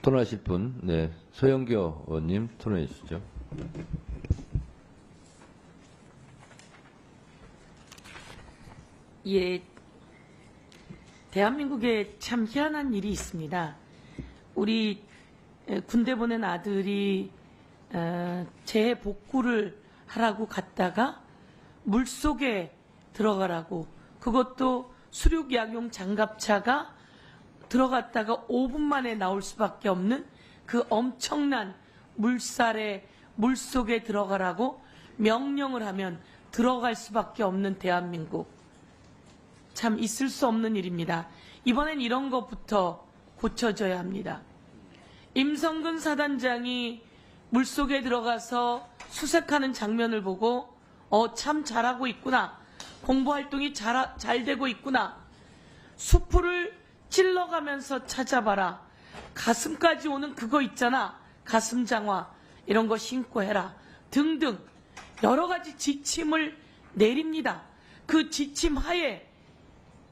토론하실 분, 네, 서영교 의원님 토론해 주시죠. 예, 대한민국에 참 희한한 일이 있습니다. 우리 군대 보낸 아들이 재복구를 하라고 갔다가 물속에 들어가라고, 그것도 수륙약용 장갑차가 들어갔다가 5분 만에 나올 수밖에 없는 그 엄청난 물살에 물속에 들어가라고 명령을 하면 들어갈 수밖에 없는 대한민국. 참 있을 수 없는 일입니다. 이번엔 이런 것부터 고쳐져야 합니다. 임성근 사단장이 물속에 들어가서 수색하는 장면을 보고 참 잘하고 있구나. 공부활동이 잘 되고 있구나. 수풀을 찔러가면서 찾아봐라. 가슴까지 오는 그거 있잖아. 가슴장화 이런 거 신고 해라. 등등 여러 가지 지침을 내립니다. 그 지침 하에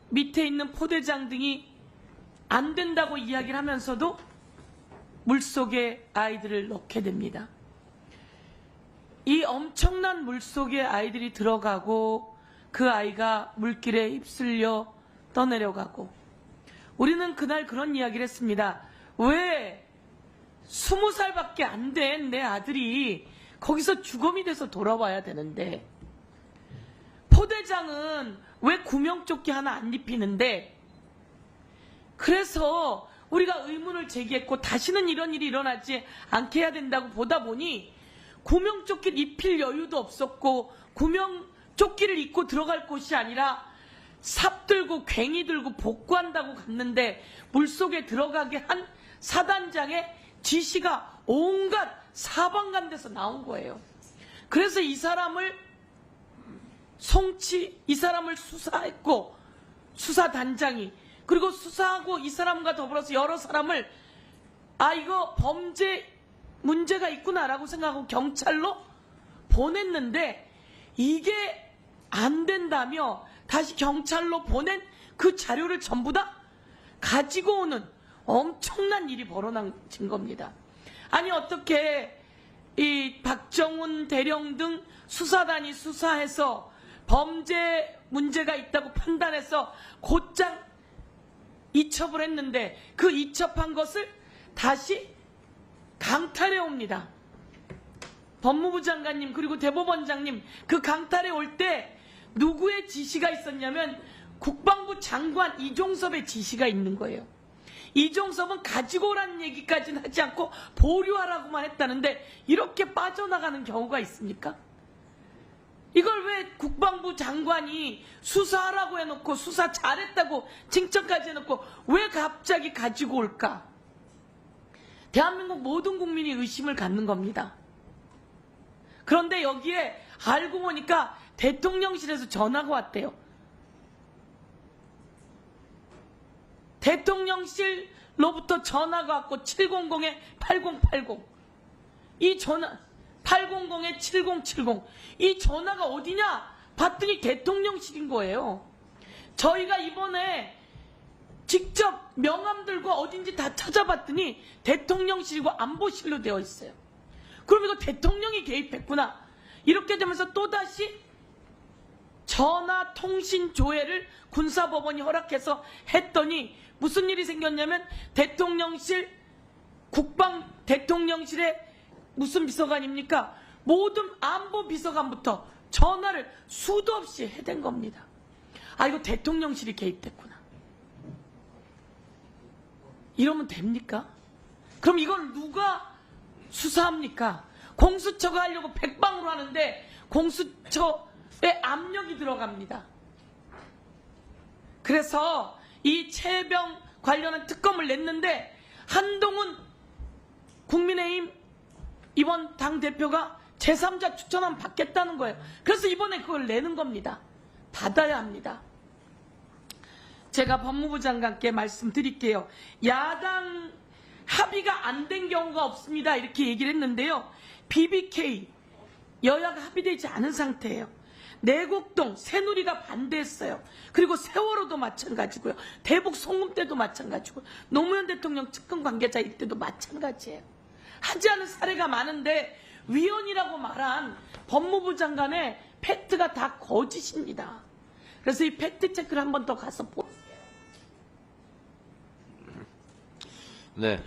밑에 있는 포대장 등이 안 된다고 이야기를 하면서도 물속에 아이들을 넣게 됩니다. 이 엄청난 물속에 아이들이 들어가고 그 아이가 물길에 휩쓸려 떠내려가고, 우리는 그날 그런 이야기를 했습니다. 왜 20살밖에 안 된 내 아들이 거기서 주검이 돼서 돌아와야 되는데, 포대장은 왜 구명조끼 하나 안 입히는데, 그래서 우리가 의문을 제기했고 다시는 이런 일이 일어나지 않게 해야 된다고 보다 보니 구명조끼를 입힐 여유도 없었고, 구명조끼를 입고 들어갈 곳이 아니라 삽 들고 괭이 들고 복구한다고 갔는데 물속에 들어가게 한 사단장의 지시가 온갖 사방간데서 나온 거예요. 그래서 이 사람을 이 사람을 수사했고, 수사단장이, 그리고 수사하고 이 사람과 더불어서 여러 사람을 이거 범죄 문제가 있구나라고 생각하고 경찰로 보냈는데, 이게 안 된다며 다시 경찰로 보낸 그 자료를 전부 다 가지고 오는 엄청난 일이 벌어진 겁니다. 아니 어떻게 이 박정훈 대령 등 수사단이 수사해서 범죄 문제가 있다고 판단해서 곧장 이첩을 했는데 그 이첩한 것을 다시 강탈해 옵니다. 법무부 장관님 그리고 대법원장님, 그 강탈해 올 때 누구의 지시가 있었냐면 국방부 장관 이종섭의 지시가 있는 거예요. 이종섭은 가지고 오라는 얘기까지는 하지 않고 보류하라고만 했다는데 이렇게 빠져나가는 경우가 있습니까? 이걸 왜 국방부 장관이 수사하라고 해놓고 수사 잘했다고 칭찬까지 해놓고 왜 갑자기 가지고 올까? 대한민국 모든 국민이 의심을 갖는 겁니다. 그런데 여기에 알고 보니까 대통령실에서 전화가 왔대요. 대통령실로부터 전화가 왔고 700-8080 이 전화 800-7070 이 전화가 어디냐 봤더니 대통령실인 거예요. 저희가 이번에 직접 명함들과 어딘지 다 찾아봤더니 대통령실이고 안보실로 되어 있어요. 그럼 이거 대통령이 개입했구나. 이렇게 되면서 또다시 전화 통신 조회를 군사법원이 허락해서 했더니 무슨 일이 생겼냐면 대통령실에 무슨 비서관입니까? 모든 안보 비서관부터 전화를 수도 없이 해댄 겁니다. 이거 대통령실이 개입됐구나. 이러면 됩니까? 그럼 이걸 누가 수사합니까? 공수처가 하려고 백방으로 하는데 공수처에 압력이 들어갑니다. 그래서 이 최병 관련한 특검을 냈는데 한동훈 국민의힘 이번 당대표가 제3자 추천안 받겠다는 거예요. 그래서 이번에 그걸 내는 겁니다. 받아야 합니다. 제가 법무부 장관께 말씀드릴게요. 야당 합의가 안 된 경우가 없습니다. 이렇게 얘기를 했는데요. BBK 여야가 합의되지 않은 상태예요. 내곡동 새누리가 반대했어요. 그리고 세월호도 마찬가지고요. 대북 송금 때도 마찬가지고 노무현 대통령 측근 관계자일 때도 마찬가지예요. 하지 않은 사례가 많은데 위헌이라고 말한 법무부 장관의 팩트가 다 거짓입니다. 그래서 이 팩트 체크를 한 번 더 가서 보세요. 네.